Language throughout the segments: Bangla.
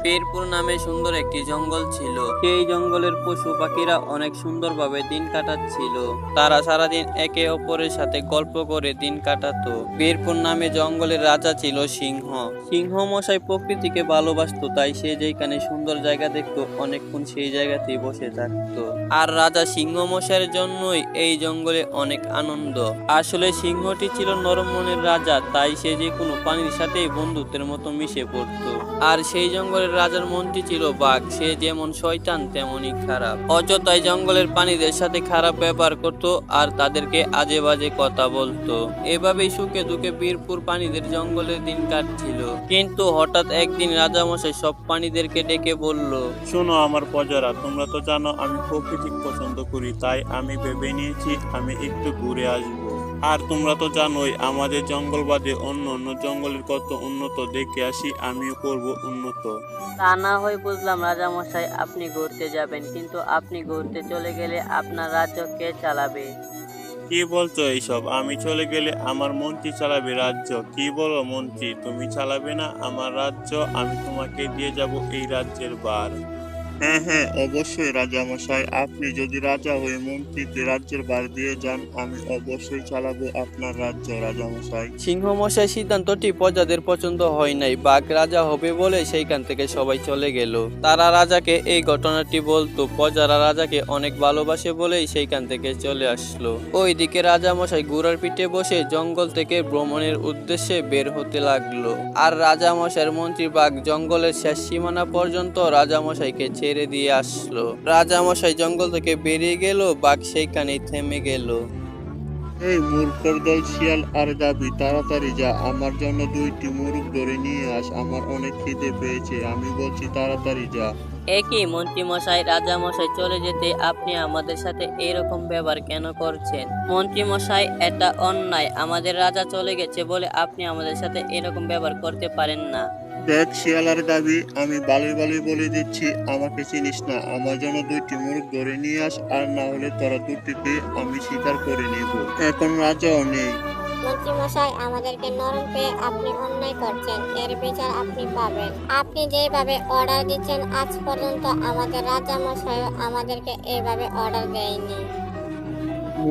বীরপুর নামে সুন্দর একটি জঙ্গল ছিল। সেই জঙ্গলের পশু পাখিরা অনেক সুন্দরভাবে দিন কাটাচ্ছিল। তারা সারাদিন একে অপরের সাথে গল্প করে দিন কাটাতো। বীরপুর নামে জঙ্গলের রাজা ছিল সিংহ। সিংহ মশাই প্রকৃতিকে ভালোবাসতো, তাই সে যেখানে সুন্দর জায়গা দেখতো অনেকক্ষণ সেই জায়গাতেই বসে থাকতো। আর রাজা সিংহ মশাইয়ের জন্যই এই জঙ্গলে অনেক আনন্দ। আসলে সিংহটি ছিল নরম মনের রাজা, তাই সে যে কোনো প্রাণীর সাথেই বন্ধুত্বের মতো মিশে পড়তো। আর সেই জঙ্গলের রাজার মন্ত্রী ছিল বাঘ। সে যেমন শয়তান তেমনই খারাপ। অযথাই জঙ্গলের প্রাণীদের সাথে খারাপ ব্যবহার করত আর তাদেরকে আজে বাজে কথা বলতো। এভাবেই সুখে দুঃখে বীরপুর প্রাণীদের জঙ্গলের দিন কাটছিল। কিন্তু হঠাৎ একদিন রাজামশাই সব প্রাণীদেরকে ডেকে বলল, শোনো আমার প্রজারা, তোমরা তো জানো আমি প্রকৃতি পছন্দ করি, তাই আমি ভেবে নিয়েছি আমি একটু ঘুরে আসবো। আর তোমরা তো জানোই আমাদের জঙ্গল বাদে অন্য অন্য জঙ্গলের কত উন্নত, দেখে আসি আমিও করব উন্নত। তা না হয় বুঝলাম রাজামশাই, আপনি ঘুরতে যাবেন, কিন্তু আপনি ঘুরতে চলে গেলে আপনার রাজ্য কে চালাবে? কি বলছো এইসব? আমি চলে গেলে আমার মন্ত্রী চালাবে রাজ্য। কি বলো মন্ত্রী, তুমি চালাবে না আমার রাজ্য? আমি তোমাকে দিয়ে যাব এই রাজ্যের ভার। হ্যাঁ হ্যাঁ, অবশ্যই রাজামশাই, আপনি যদি রাজা হয়ে মন্ত্রীকে রাজ্যের ভার দিয়ে যান, আমি অবশ্যই চালাবো আপনার রাজ্য রাজামশাই। সিংহ মশাই সিদ্ধান্তটি প্রজাদের পছন্দ হয় নাই। বাঘ রাজা হবে বলে সেইখান থেকে সবাই চলে গেল। তারা রাজাকে এই ঘটনাটি বলতো। প্রজারা রাজাকে অনেক ভালোবাসে বলেই সেইখান থেকে চলে আসলো। ওইদিকে রাজা মশাই ঘোড়ার পিঠে বসে জঙ্গল থেকে ভ্রমণের উদ্দেশ্যে বের হতে লাগলো। আর রাজা মশাইয়ের মন্ত্রী বাঘ জঙ্গলের শেষ সীমানা পর্যন্ত রাজা মশাইকে ছেড়ে দিয়ে আসলো। রাজা মশাই জঙ্গল থেকে বেরিয়ে গেল, বাঘ সেইখানেই থেমে গেল। এই মূর্খর দল শিয়াল আর গাভী, তাড়াতাড়ি যা, আমার জন্য 2টি মুরগ ধরে নিয়ে আস, আমার অনেক খিদে পেয়েছে, আমি বলছি তাড়াতাড়ি যা। একই মন্ত্রী মশাই, রাজা মশাই চলে যেতে আপনি আমাদের সাথে এরকম ব্যবহার কেন করছেন? মন্ত্রী মশাই, এটা অন্যায়। আমাদের রাজা চলে গেছে বলে আপনি আমাদের সাথে এরকম ব্যবহার করতে পারেন না। দেখ শিয়াল আর গাভী, আমি ভালোই ভালোই বলে দিচ্ছি, আমাকে চিনিস না, আমার জন্য 2টি মুরগ ধরে নিয়ে আস, আর না হলে তোরা দুটিকে আমি শিকার করে নেব। এখন রাজাও নেই। মন্ত্রী মশাই, আমাদেরকে নরম পেয়ে আপনি অন্যায় করছেন, এর বিচার আপনি পাবেন। আপনি যেভাবে অর্ডার দিচ্ছেন, আজ পর্যন্ত আমাদের রাজা মশাইও আমাদেরকে এইভাবে অর্ডার দেয়নি।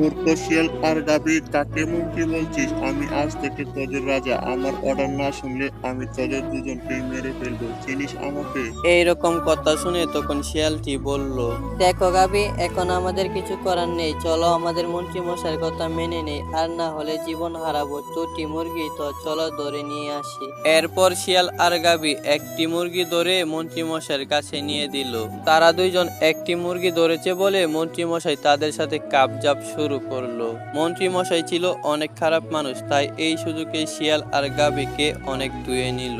মূর্খ শিয়াল আর গাভী, কাকে মন্ত্রী বলছিস? আমি আজ থেকে তোদের রাজা, আমার অর্ডার না শুনলে আমি তোদের দুজনকেই মেরে ফেলবো, চিনিস আমাকে? এইরকম কথা শুনে তখন শিয়ালটি বলল, দেখো গাবি, এখন আমাদের কিছু করার নেই। চলো আমাদের মন্ত্রী মশাইয়ের কথা মেনে নেই, আর না হলে জীবন হারাবো। 2টি মুরগি তো চলো ধরে নিয়ে আসি। এরপর শিয়াল আর গাবি একটি মুরগি ধরে মন্ত্রী মশাইয়ের কাছে নিয়ে দিল। তারা দুইজন একটি মুরগি ধরেছে বলে মন্ত্রী মশাই তাদের সাথে কাপজাপ শুরু করলো। মন্ত্রী মশাই ছিল অনেক খারাপ মানুষ, তাই এই সুযোগে শিয়াল আর গাবিকে অনেক ধুয়ে নিল।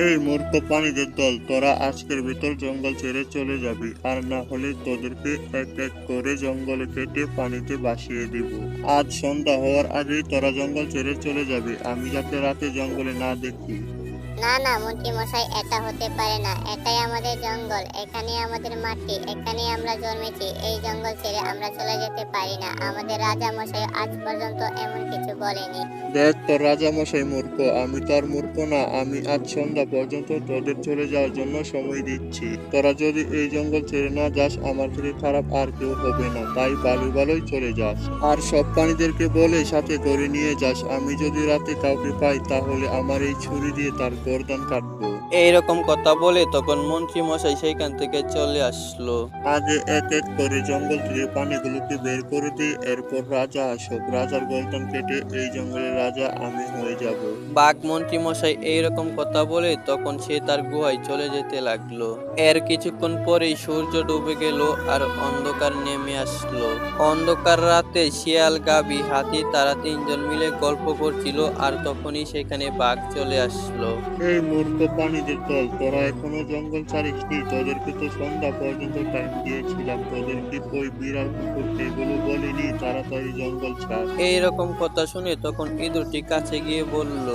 এই মূর্খ প্রাণীদের দল, তোরা আজকের ভিতর জঙ্গল ছেড়ে চলে যাবি, আর না হলে তোদেরকে এক এক করে জঙ্গলে কেটে পানিতে ভাসিয়ে দিব। আজ সন্ধ্যা হওয়ার আগেই তোরা জঙ্গল ছেড়ে চলে যাবি, আমি যাতে রাতে জঙ্গলে না দেখি। না না মন্ত্রী মশাই, এটা হতে পারে না। এটাই আমাদের জঙ্গল, এখানেই আমাদের মাটি, এখানেই আমরা জন্মেছি। এই জঙ্গল ছেড়ে আমরা চলে যেতে পারি না। আমাদের রাজা মশাই আজ পর্যন্ত এমন কিছু বলেনি। দেখ তোর রাজা মশাই মূর্খ, আমি তো আর মূর্খ না। আমি আজ সন্ধ্যা পর্যন্ত তোদের চলে যাওয়ার জন্য সময় দিচ্ছি। তোরা যদি এই জঙ্গল ছেড়ে না যাস, আমার থেকে খারাপ আর কেউ হবে না, তাই ভালোই ভালোই চলে যাস। আর সব প্রাণীদেরকে বলে সাথে করে নিয়ে যাস। আমি যদি রাতে কাউকে পাই, তাহলে আমার এই ছুরি দিয়ে তার গর্দান কাটবো। এইরকম কথা বলে তখন মন্ত্রী মশাই সেইখান থেকে চলে আসলো। আগে এক এক করে জঙ্গল থেকে প্রাণীগুলোকে বের করে দিই, এরপর রাজা আসুক, রাজার গর্দান কেটে এই জঙ্গলের রাজা আমি হয়ে যাব। বাঘ মন্ত্রী মশাই এইরকম কথা বলে তখন সে তার গুহায় চলে যেতে লাগলো। এর কিছুক্ষণ পরেই সূর্য ডুবে গেল আর অন্ধকার নেমে আসলো। অন্ধকার রাতে শিয়াল গাবি হাতি তারা তিনজন মিলে গল্প করছিল, আর তখনই সেখানে বাঘ চলে আসলো। এই মূর্খ প্রাণীদের দল, তোরা এখনো জঙ্গল ছাড়িসনি? তোদেরকে তো সন্ধ্যা পর্যন্ত টাইম দিয়েছিলাম, তোদেরকে ওই বিড়াল কুকুর এগুলো বলিনি তাড়াতাড়ি জঙ্গল ছাড়? এইরকম কথা শুনে তখন ইঁদুরটি কাছে গিয়ে বলল,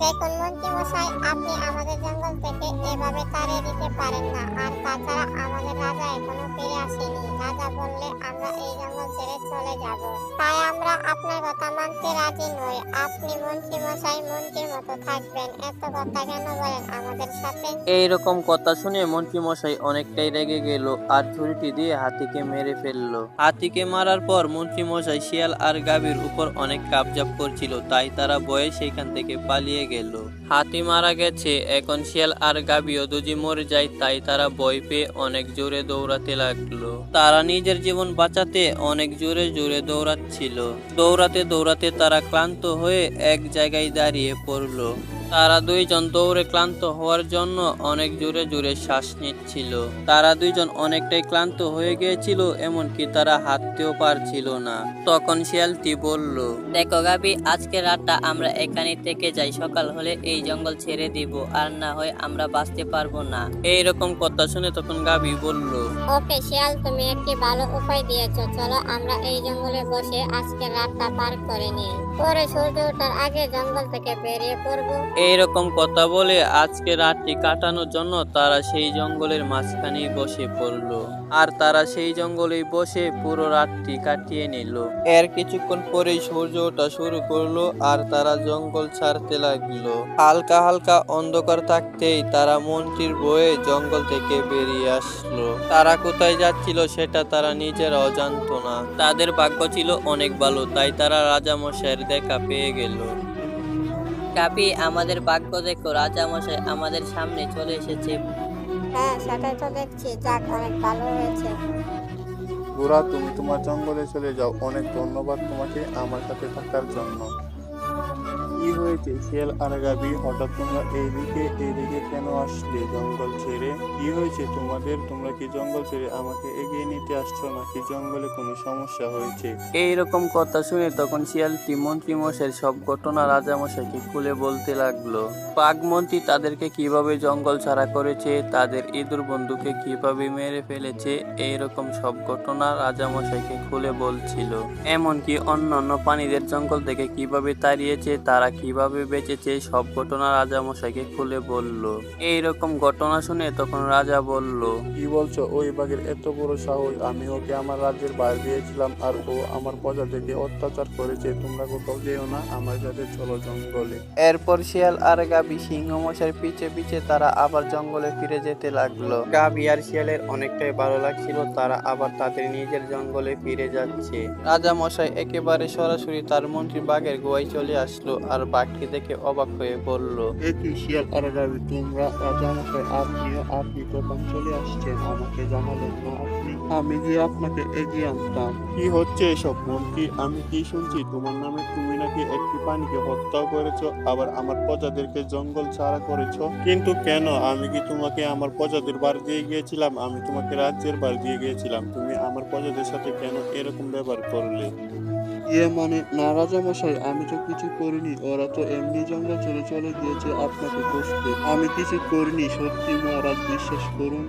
দেখুন মন্ত্রী মশাই, আপনি আমাদের জঙ্গল থেকে এভাবে তাড়িয়ে দিতে পারেন না। আর তাছাড়া আমাদের রাজা এখনো ফিরে আসেনি। রাজা বললে আমরা এই জঙ্গল ছেড়ে চলে যাব, তাই আমরা আপনার কথা মানতে রাজি নই। আপনি মন্ত্রী মশাই মন্ত্রীর মতো থাকবেন, এত কথা কেন বলেন আমাদের সাথে? এইরকম কথা শুনে মন্ত্রী মশাই অনেকটাই রেগে গেল আর ছুরিটি দিয়ে হাতিকে মেরে ফেললো। হাতিকে মারার পর মন্ত্রী মশাই শিয়াল আর গাভীর উপর অনেক কাবজাব করছিল, তাই তারা ভয়ে সেখান থেকে পালিয়ে গেল। হাতি মারা গেছে, এখন শিয়াল আর গাভীও দুজি মরে যায়, তাই তারা ভয় পেয়ে অনেক জোরে দৌড়াতে লাগলো। তারা নিজের জীবন বাঁচাতে অনেক জোরে জোরে দৌড়াচ্ছিল। দৌড়াতে দৌড়াতে তারা ক্লান্ত হয়ে এক জায়গায় দাঁড়িয়ে পড়লো। তারা দুইজন দৌড়ে ক্লান্ত হওয়ার জন্য অনেক জোরে জোরে শ্বাস নিচ্ছিল। তারা দুইজন অনেকটাই ক্লান্ত হয়ে গিয়েছিল, এমনকি তারা হাঁটতেও পারছিল না। তখন শিয়ালটি বলল, দেখো গাবি, আজকে রাতটা আমরা এখানে থেকে যাই, সকাল হলে এই জঙ্গল ছেড়ে দিব, আর না হয় আমরা বাঁচতে পারবো না। এইরকম কথা শুনে তখন গাভী বলল, ওকে শিয়াল, তুমি একটি ভালো উপায় দিয়েছো। চলো আমরা এই জঙ্গলে বসে আজকে রাতটা পার করে নিই, পরে সূর্য ওঠার আগে জঙ্গল থেকে বেরিয়ে পড়বো। এইরকম কথা বলে আজকে রাতটি কাটানোর জন্য তারা সেই জঙ্গলের মাঝখানেই বসে পড়লো। আর তারা সেই জঙ্গলেই বসে পুরো রাতটি কাটিয়ে নিল। এর কিছুক্ষণ পরেই সূর্য ওঠা শুরু করলো আর তারা জঙ্গল ছাড়তে লাগলো। হালকা হালকা অন্ধকার থাকতেই তারা মন্ত্রীর ভয়ে জঙ্গল থেকে বেরিয়ে আসলো। তারা কোথায় যাচ্ছিল সেটা তারা নিজেরাও জানতো না। তাদের ভাগ্য ছিল অনেক ভালো, তাই তারা রাজামশাইয়ের দেখা পেয়ে গেল। গাবি, আমাদের ভাগ্য দেখো, রাজামশাই আমাদের সামনে চলে এসেছে। হ্যাঁ, সেটাই তো দেখছি। যাক, অনেক ভালো হয়েছে। বুড়া, তুমি তোমার জঙ্গলে চলে যাও। অনেক ধন্যবাদ তোমাকে আমার সাথে থাকার জন্য। কি হয়েছে শিয়াল আর গাভী, হঠাৎ তোমরা এইদিকে কেন আসলে জঙ্গল ছেড়ে? কি হয়েছে তোমাদের? তোমরা কি জঙ্গল ছেড়ে আমাকে এগিয়ে নিতে আসছো, নাকি জঙ্গলে কোনো সমস্যা হয়েছে? এইরকম কথা শুনে তখন শিয়ালটি মন্ত্রী মশাইয়ের সব ঘটনা রাজামশাইকে খুলে বলতে লাগলো। বাঘ মন্ত্রী তাদেরকে কিভাবে জঙ্গল ছাড়া করেছে, তাদের ইঁদুর বন্ধুকে কিভাবে মেরে ফেলেছে, এইরকম সব ঘটনা রাজামশাইকে খুলে বলছিল। এমনকি অন্যান্য প্রাণীদের জঙ্গল থেকে কিভাবে তাড়িয়েছে, তারা কিভাবে বেঁচেছে, সব ঘটনা রাজামশাইকে খুলে বলল। এইরকম ঘটনা শুনে তখন রাজা বলল, কি বলছো? ওই বাঘের এত বড় সাহস! আমি ওকে আমার রাজ্যের বাইরে দিয়েছিলাম আর ও আমার প্রজাদেরকে অত্যাচার করেছে। তোমরা কোথাও যেও না, আমার সাথে চলো জঙ্গলে। এরপর শিয়াল আর গাভী সিংহ মশাইয়ের পিছে পিছে তারা আবার জঙ্গলে ফিরে যেতে লাগলো। গাভী আর শিয়ালের অনেকটাই ভালো লাগছিল, তারা আবার তাদের নিজের জঙ্গলে ফিরে যাচ্ছে। রাজা মশাই একেবারে সরাসরি তার মন্ত্রী বাঘের গোয়ায় চলে আসলো আর বাঘটি দেখে অবাক হয়ে বলল, কি শিয়াল আর গাভী, তোমরা? রাজামশাই, আপনি কখন চলে আসছেন? আমাকে জানালেন না আপনি? আমি গিয়ে আপনাকে এগিয়ে আনতাম। কি হচ্ছে এসব মন্ত্রী? আমি কি শুনছি তোমার নামে? তুমি নাকি একটি প্রাণীকে হত্যা করেছো, আবার আমার প্রজাদেরকে জঙ্গল ছাড়া করেছো। কিন্তু কেন? আমি কি তোমাকে আমার প্রজাদের বাড়ি দিয়ে গিয়েছিলাম? আমি তোমাকে রাজ্যের বাড়ি দিয়ে গিয়েছিলাম। তুমি আমার প্রজাদের সাথে কেন এরকম ব্যবহার করলে? মানে না রাজামশাই, আমি তো কিছু করিনি। ওরা তো এমনি জঙ্গল ছেড়ে চলে গিয়েছে আপনাকে খুঁজতে। আমি কিছু করিনি, সত্যি মহারাজ, বিশ্বাস করুন।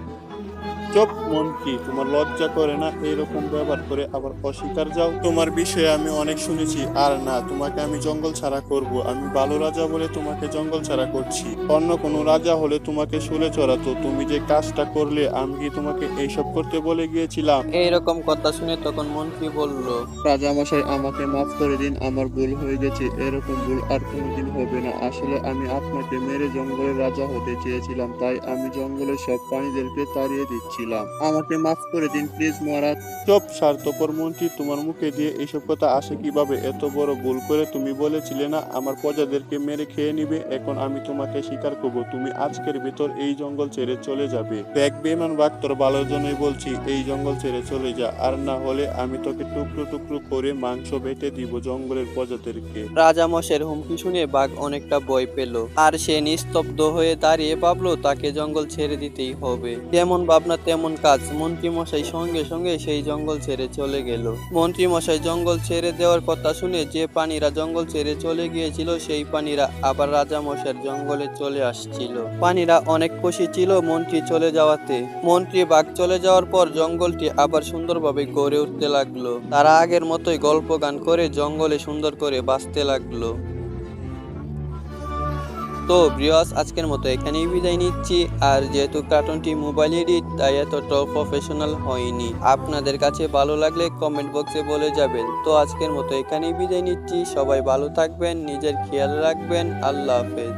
চুপ মন্ত্রী, তোমার লজ্জা করে না এরকম ব্যবহার করে আবার অস্বীকার যাও? তোমার বিষয়ে আমি অনেক শুনেছি। আর না, তোমাকে আমি জঙ্গল ছাড়া করব। আমি ভালো রাজা বলে তোমাকে জঙ্গল ছাড়া করছি। অন্য কোনো রাজা হলে তোমাকে শুলে চড়াতো। তুমি যে কাজটা করলে, আমি কি তোমাকে এইসব করতে বলে গিয়েছিলাম? এইরকম কথা শুনে তখন মন্ত্রী বলল, রাজামশাই, আমাকে মাফ করে দিন, আমার ভুল হয়ে গেছে। এরকম ভুল আর কোনোদিন হবে না। আসলে আমি আপনাকে মেরে জঙ্গলের রাজা হতে চেয়েছিলাম, তাই আমি জঙ্গলের সব প্রাণীদেরকে তাড়িয়ে দিচ্ছিলাম। আমাকে মাফ করে দিন প্লিজ মহারাজ। চুপ স্বার্থপর মন্ত্রী, তোমার মুখে দিয়ে এইসব কথা আসে কিভাবে? এত বড় ভুল করে তুমি বলেছিলে না আমার প্রজাদেরকে মেরে খেয়ে নিবে। এখন আমি তোমাকে স্বীকার করবো, তুমি আজকের ভিতর এই জঙ্গল ছেড়ে চলে যাবে। দেখ বেমান বাঘ, তোর ভালোর জন্যই বলছি, এই জঙ্গল ছেড়ে চলে যা। আর না হলে আমি তোকে টুকরো টুকরো করে মাংস বেটে দিব জঙ্গলের প্রজাদেরকে। রাজা মশাইয়ের হুমকি শুনে বাঘ অনেকটা ভয় পেল আর সে নিস্তব্ধ হয়ে দাঁড়িয়ে ভাবলো তাকে জঙ্গল ছেড়ে দিতেই হবে। যেমন ভাবনা তেমন কাজ। মন্ত্রী মশাই সঙ্গে সঙ্গে সেই জঙ্গল ছেড়ে চলে গেল। মন্ত্রী মশাই জঙ্গল ছেড়ে দেওয়ার কথা শুনে যে প্রাণীরা জঙ্গল ছেড়ে চলে গিয়েছিল সেই প্রাণীরা আবার রাজা মশাইয়ের জঙ্গলে চলে আসছিল। প্রাণীরা অনেক খুশি ছিল মন্ত্রী চলে যাওয়াতে। মন্ত্রী বাঘ চলে যাওয়ার পর জঙ্গলটি আবার সুন্দরভাবে গড়ে উঠতে লাগলো। তারা আগের মতোই গল্প গান করে জঙ্গলে সুন্দর করে বাঁচতে লাগলো। তো ভিউয়ার্স, আজকের মতো এখানেই বিদায় নিচ্ছি। আর যেহেতু কার্টুনটি মোবাইল এডিট, তাই এতটাও প্রফেশনাল হয়নি। আপনাদের কাছে ভালো লাগলে কমেন্ট বক্সে বলে যাবেন। তো আজকের মতো এখানেই বিদায় নিচ্ছি। সবাই ভালো থাকবেন, নিজের খেয়াল রাখবেন। আল্লাহ হাফেজ।